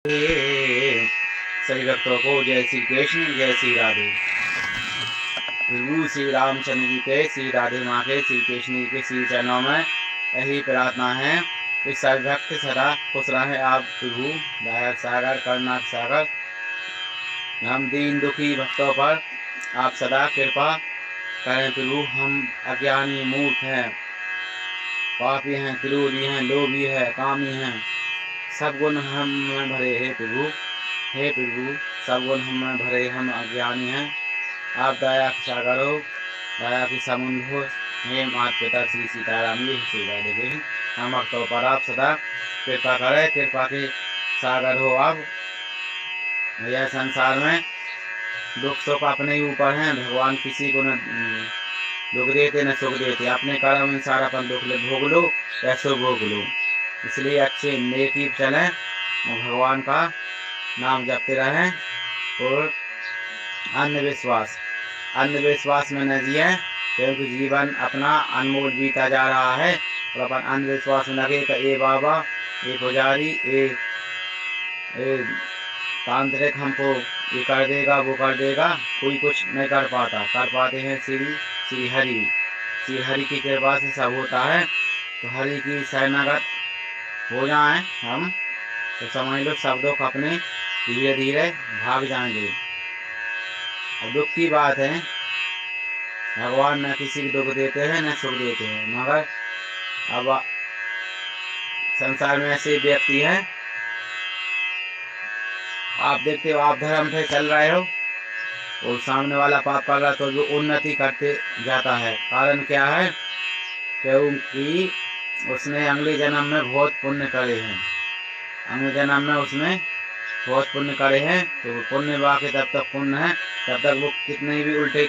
सभी भक्तों को जय श्री कृष्ण, जय श्री राधे। प्रभु श्री रामचंद्र जी के, श्री राधे माँ के, श्री कृष्ण जी के श्री चरणों में यही प्रार्थना है कि सभी भक्त सदा खुश रहें। आप प्रभु दया सागर, करुणा सागर, हम दीन दुखी भक्तों पर आप सदा कृपा करें प्रभु। हम अज्ञानी मूर्ख हैं, पापी हैं, क्रोधी हैं, लोभी हैं, कामी हैं, सब गुण हम में भरे हे प्रभु। हे प्रभु, सब गुण हम में भरे, हम अज्ञानी हैं। आप दया की सागर हो, दया की समुद्र हो। हे माता पिता श्री सीताराम जी, श्री राधे कृष्ण, हम भक्तों पर आप सदा कृपा करें, कृपा के सागर हो आप। यह संसार में दुख सुख अपने ही ऊपर हैं, भगवान किसी को न दुख देते न सुख देते। अपने कर्म अनुसार अपन दुख भोग लो या सुख भोग लो। इसलिए अच्छे नेकी चलें और भगवान का नाम जपते रहें। और अंधविश्वास में न जिए, क्योंकि जीवन अपना अनमोल बीता जा रहा है। और अपन अंधविश्वास में लगे कि ये बाबा, ये पुजारी, ये तांत्रिक हमको ये कर देगा, वो कर देगा। कोई कुछ नहीं कर पाता, कर पाते हैं श्री हरि। श्री हरि की कृपा से सब होता है। तो हरि की शरणागत हो जाएं हम, तो समझ लो सब दुख अपने धीरे धीरे भाग जाएंगे। अब दुख की बात है, भगवान न किसी को दुख देते हैं न सुख देते हैं। मगर अब संसार में ऐसे व्यक्ति हैं, आप देखते हो, आप धर्म से चल रहे हो और सामने वाला पाप कर रहा, तो जो उन्नति करते जाता है। कारण क्या है? क्योंकि उसने अगले जन्म में बहुत पुण्य करे हैं। अगले जन्म में उसने बहुत पुण्य करे हैं, तो पुण्य बाकी तब तक पुण्य है, तब तक वो कितने भी उल्टे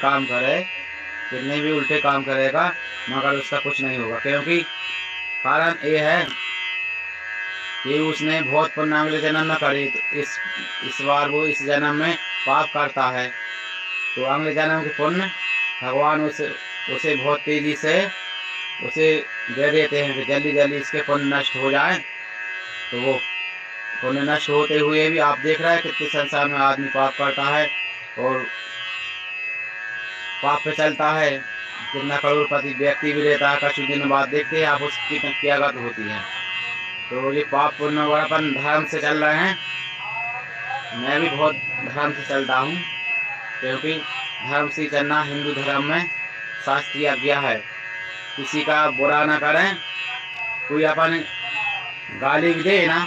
काम करेगा, मगर उसका कुछ नहीं होगा। क्योंकि कारण ये है कि उसने बहुत पुण्य अगले जन्म में करे, तो इस बार वो इस जन्म में पाप करता है, तो अगले जन्म के पुण्य भगवान उसे बहुत तेजी से उसे दे देते हैं कि जल्दी जल्दी इसके पुण्य नष्ट हो जाए। तो वो पुण्य नष्ट होते हुए भी आप देख रहे हैं कितने संसार में आदमी पाप करता है और पाप पे चलता है। कितना करोड़पति व्यक्ति भी रहता है, कुछ दिन बाद देखते हैं आप उसकी क्या गत होती है। तो ये पाप पुण्य और अपन धर्म से चल रहे हैं। मैं भी बहुत धर्म से चलता हूँ, क्योंकि धर्म से चलना हिंदू धर्म में शास्त्रीय आज्ञा है। किसी का बुरा ना करें। कोई अपन गाली भी दे ना,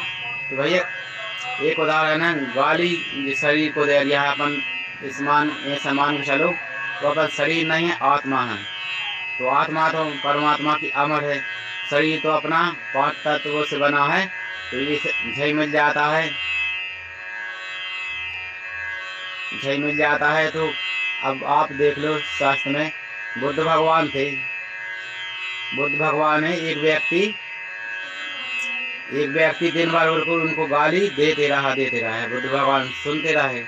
तो भैया एक उदाहरण है, गाली शरीर को दे दिया है, अपन समान के चलो, तो अपन शरीर नहीं है, आत्मा है। तो आत्मा तो परमात्मा की अमर है, शरीर तो अपना 5 तत्वों से बना है, तो ये झई मिल जाता है। तो अब आप देख लो, शास्त्र में बुद्ध भगवान थे। बुद्ध भगवान है, एक व्यक्ति दिन भर उनको गाली देते रहा। बुद्ध भगवान सुनते रहे,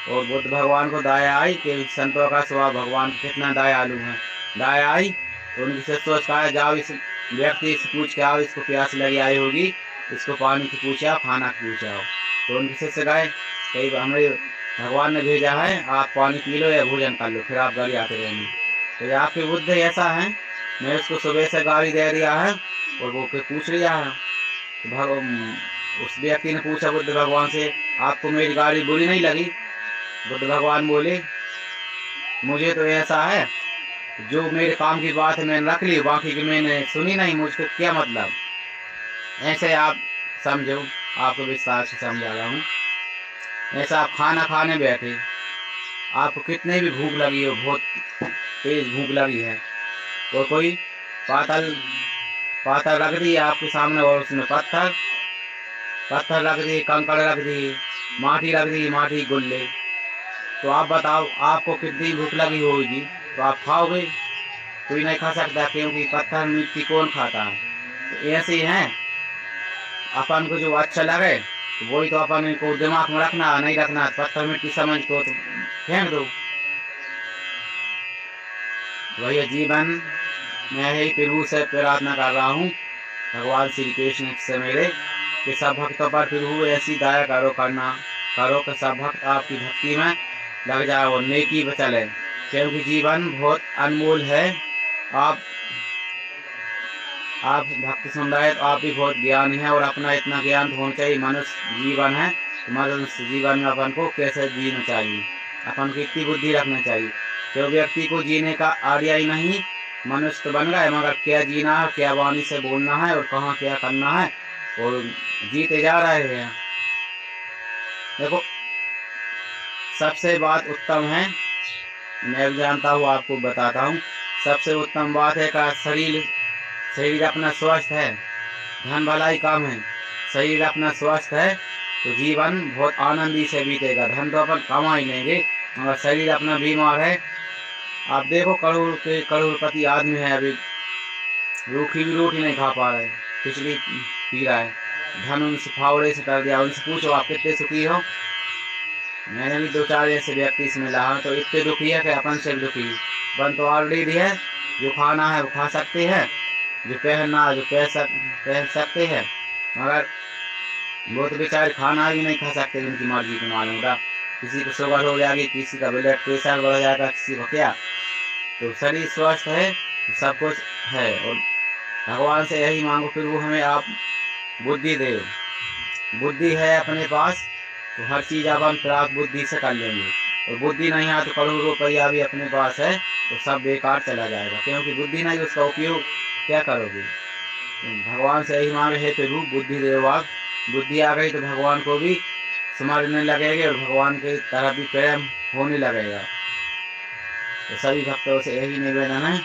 और बुद्ध भगवान को दया आई कि संतों का स्वभाव भगवान कितना दयालु है। दया आई तो उनकी शिष्य कहा, जाओ इस व्यक्ति से पूछ के आओ, इसको प्यास लगी आई होगी, इसको पानी की पूछे आओ, खाना की पूछे आओ। तो उनके शिष्य गए, कई हमें भगवान ने भेजा है, आप पानी पी लो या भोजन कर लो, फिर आप गाड़ी आते रहने। तो आपके बुद्ध ऐसा है, मैं उसको सुबह से गाड़ी दे दिया है और वो फिर पूछ लिया है। तो उस व्यक्ति ने पूछा बुद्ध भगवान से, आपको मेरी गाड़ी बुरी नहीं लगी? बुद्ध भगवान बोले, मुझे तो ऐसा है, जो मेरे काम की बात है मैंने रख ली, बाकी की मैंने सुनी नहीं, मुझको क्या मतलब। ऐसे आप समझो, आपको विस्तार से समझा रहा हूँ। ऐसा आप खाना खाने बैठे, आपको कितने भी भूख लगी हो, बहुत तेज भूख लगी है, और कोई पातल रख दी आपके सामने, और उसमें पत्थर रख दिए, कंकड़ रख दिए, माटी रख दी, माटी गुल्ले। तो आप बताओ, आपको कितनी भूख लगी होगी, तो आप खाओगे? कोई नहीं खा सकता, क्योंकि पत्थर मिट्टी कौन खाता है। तो ऐसे ही है, अपन को जो अच्छा लगे तो वही तो अपन को दिमाग में रखना, नहीं रखना पत्थर मिट्टी समझ को तो फेंक दो। वही जीवन मैं ही प्रभु से प्रार्थना कर रहा हूँ, भगवान श्री कृष्ण से मेरे कि सब भक्तों पर प्रभु ऐसी दया करो कि सब भक्त आपकी भक्ति में लग जाए और नेकी पर चले, क्योंकि जीवन बहुत अनमोल है। आप भक्त सुन रहे हैं तो आप भी बहुत ज्ञानी हैं, और अपना इतना ज्ञान तो होना चाहिए। मनुष्य जीवन है तो मनुष्य जीवन में अपन को कैसे जीना चाहिए, अपन को इतनी बुद्धि रखनी चाहिए। जो व्यक्ति को जीने का आइडिया ही नहीं, मनुष्य तो बन गए मगर क्या जीना है, क्या वाणी से बोलना है और कहाँ क्या करना है, और जीते जा रहे हैं। देखो सबसे बात उत्तम है, मैं भी जानता हूँ, आपको बताता हूँ। सबसे उत्तम बात है का शरीर अपना स्वस्थ है, धन भलाई कम है, शरीर अपना स्वस्थ है तो जीवन बहुत आनंदी से बीतेगा। धन तो अपन कमा ही लेंगे मगर शरीर अपना बीमार है। आप देखो करोड़पति आदमी है, अभी रूखी भी रोटी नहीं खा पा रहे, खिचड़ी पी रहा है, धन उनसे फावड़े से कर दिया। उनसे पूछो आप कितने सुखी हो। मैंने भी 2-4 ऐसे व्यक्ति से मिला हूँ तो इतने दुखी है कि अपन से दुखी। बन तो ऑलरेडी है, जो खाना है वो खा सकते हैं, जो पहनना है जो पहन सकते हैं, मगर वो तो बेचारे खाना भी नहीं खा सकते, उनकी मर्जी को मालूम था। किसी को शुगर हो जाएगी, किसी का ब्लड प्रेशर बढ़ जाएगा, किसी को क्या। तो शरीर स्वस्थ है तो सब कुछ है, और भगवान से यही मांगो फिर वो हमें आप बुद्धि दे। बुद्धि है अपने पास तो हर चीज़ अपन प्राप्त बुद्धि से कर लेंगे, और बुद्धि नहीं है तो करोड़ों रुपया भी अपने पास है तो सब बेकार चला जाएगा, क्योंकि बुद्धि नहीं, उसका उपयोग क्या करोगे। भगवान से यही मांगे है प्रभु बुद्धि देव। आप बुद्धि आ गई तो भगवान को भी समझने लगेंगे और भगवान की तरफ भी प्रेम होने लगेगा। तो सभी भक्तों से यही निवेदन है,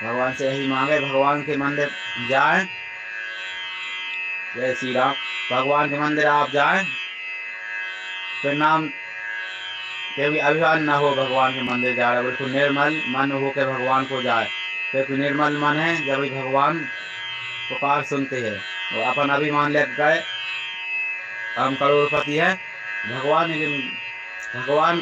भगवान से यही मांगे, भगवान के मंदिर जाएं। जय श्री राम। भगवान के मंदिर आप जाएं, प्रणाम, क्योंकि अभिमान न हो भगवान के मंदिर जा रहे, बिल्कुल निर्मल मन हो के भगवान को जाए, क्योंकि निर्मल मन है जब भी भगवान पुकार सुनते हैं। और अपन अभिमान लग गए हम करोड़पति है, भगवान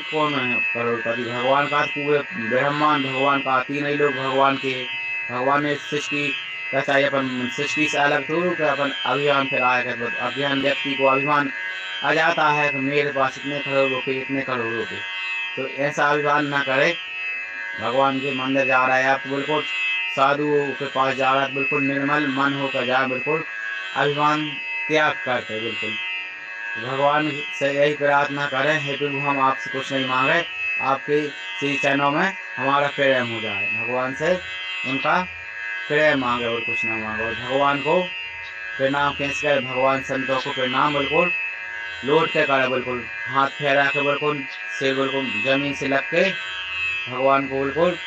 कौन है करोड़पति। भगवान का पूरे ब्रह्मांड भगवान का, तीन ही लोग भगवान के। भगवान ने सृष्टि का चाहिए, अपन सृष्टि से अलग थोड़ा कि अपन अभिमान फिर आएगा। अज्ञान व्यक्ति को अभिमान आ जाता है कि मेरे पास इतने करोड़ रुपये, इतने करोड़ रुपये, तो ऐसा अभिमान ना करे। भगवान के मंदिर जा रहा है आप तो बिल्कुल साधु के पास जा रहा है, बिल्कुल निर्मल मन होकर जा, बिल्कुल अभिमान त्याग करते बिल्कुल। भगवान से यही प्रार्थना करें, हे प्रभु हम आपसे कुछ नहीं मांगे, आपके श्री चरणों में हमारा प्रेम हो जाए। भगवान से उनका प्रेम मांगे और कुछ ना मांगे। और भगवान को प्रणाम कैसे करें, भगवान संतों को प्रणाम बिल्कुल लौट के करे, बिल्कुल हाथ फैला के, बिल्कुल सिर बिल्कुल जमीन से लग के भगवान को बिल्कुल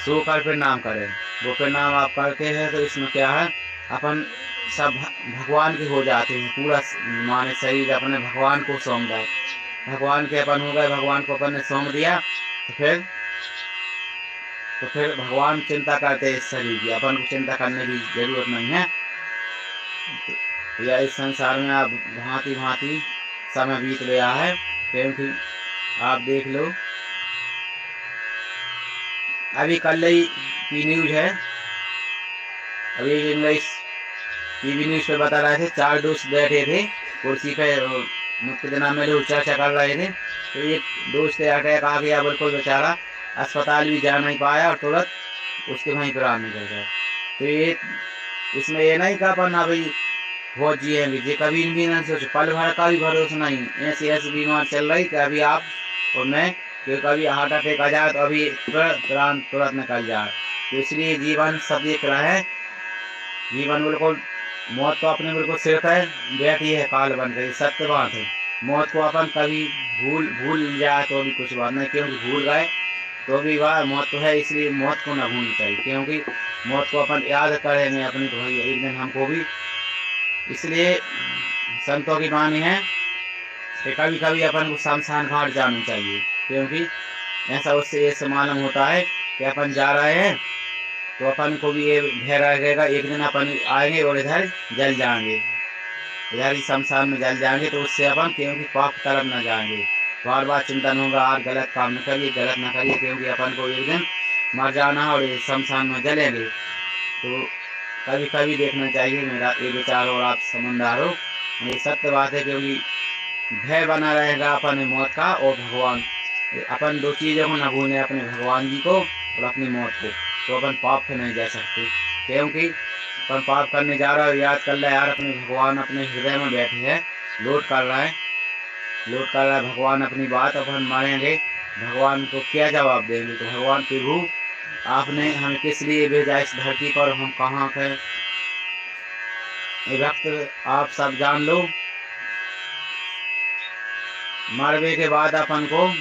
सो कर प्रणाम करें। वो प्रणाम आप करते हैं तो इसमें क्या है, अपन सब भगवान के हो जाते हैं, पूरा माने शरीर अपने भगवान को सौंप दे। भगवान के अपन हो गए, भगवान को अपन ने सौंप दिया तो फिर भगवान चिंता करते हैं इस शरीर की, अपन को चिंता करने की जरूरत नहीं है। तो यह इस संसार में आप भांति भांति समय बीत गया है, क्योंकि आप देख लो अभी कल ही की न्यूज है, अभी इंग्लिश टीवी न्यूज पे बता रहे थे, 4 दोस्त बैठे थे कुर्सी पे, मुख्य दिना में लोग चर्चा कर रहे थे, तो एक दोस्त अटैक आ गया, बिल्कुल बेचारा अस्पताल भी जा नहीं पाया और तुरंत उसके वहीं प्राण निकल गए। तो ये इसमें ये नहीं कहा अपन भाई बहुत जिएंगे, ये कभी भी नहीं सोचे, पल भर का भी भरोसा नहीं। ऐसी बीमार चल रही कि अभी आप और मैं कि कभी हार्ट अटैक आ जाए तो अभी प्राण तुरंत निकल जाए। तो इसलिए जीवन सब देख रहा है, जीवन बिल्कुल मौत तो अपने बिल्कुल सिर पर बैठी है, काल बन गई, सत्य बात है। मौत को अपन कभी भूल जाए तो भी कुछ बात नहीं, क्योंकि भूल गए तो भी वह मौत तो है, इसलिए मौत को न भूलनी चाहिए, क्योंकि मौत को अपन याद करेंगे अपनी तो भाई एक दिन हमको भी। इसलिए संतों की वाणी है कि कभी कभी अपन को शमशान घाट जाना चाहिए, क्योंकि ऐसा उससे ऐसे मालूम होता है कि अपन जा रहे हैं तो अपन को भी ये भय रहेगा एक दिन अपन आएंगे और इधर जल जाएंगे, इधर ही शमशान में जल जाएंगे। तो उससे अपन क्योंकि पाप तरफ न जाएंगे, बार बार चिंतन होगा और गलत काम न करिए, गलत न करिए, क्योंकि अपन को एक दिन मर जाना और शमशान में जलेंगे। तो कभी कभी देखना चाहिए। मेरा ये विचार और आप समझदार हो, ये सत्य बात है। क्योंकि भय बना रहेगा अपन मौत का और भगवान, अपन दो चीज़ों को न भूलें, अपने भगवान जी को और अपनी मौत को। तो अपन पाप पे नहीं जा सकते, क्योंकि अपन पाप करने जा रहा हो। याद कर ले यार, अपने भगवान अपने हृदय में बैठे हैं, लोड कर रहा है, लोड कर रहा है भगवान अपनी बात। अपन मानेंगे, भगवान को क्या जवाब देंगे? तो भगवान प्रभु, आपने हमें किस लिए भेजा इस धरती पर, हम कहाँ के ये वक्त आप सब जान लो। मरने के बाद अपन को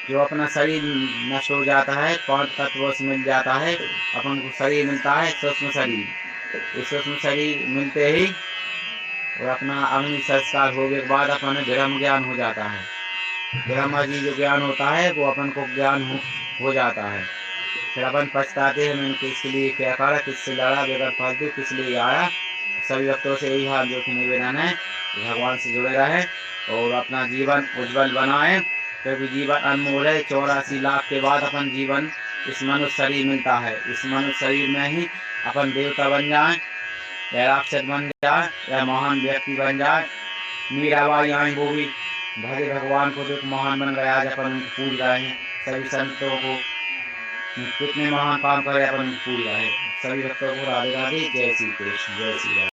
जो अपना शरीर नष्ट हो जाता है, 5 तत्वों से मिल जाता है, अपन को शरीर मिलता है, सूक्ष्म शरीर। इस सूक्ष्म शरीर मिलते ही और अपना अग्नि संस्कार होने के बाद अपन ब्रह्म ज्ञान हो जाता है। ब्रह्मा जी जो ज्ञान होता है वो अपन को ज्ञान हो जाता है। फिर अपन पछताते हैं, मैंने किसके लिए क्या करा, किससे लड़ा बेगर फालतू, किस लिए आया। सभी भक्तों से यही हाथ जो कि निवेदन है, भगवान से जुड़े रहे और अपना जीवन उज्जवल बनाए। क्योंकि जीवन अनमोल है। 84 लाख के बाद अपन जीवन इस मनुष्य शरीर मिलता है। इस मनुष्य शरीर में ही अपन देवता बन जाए, या राक्षस बन जाए, या महान व्यक्ति बन जाए। मीराबाई आई, वो भी भले भगवान को जो महान बन गया, आज अपन उनको पूज रहे हैं। सभी संतों को कितने महान काम करे, अपन उनको पूज रहे हैं। सभी भक्तों को राधे राधे, जय श्री कृष्ण, जय श्री राम।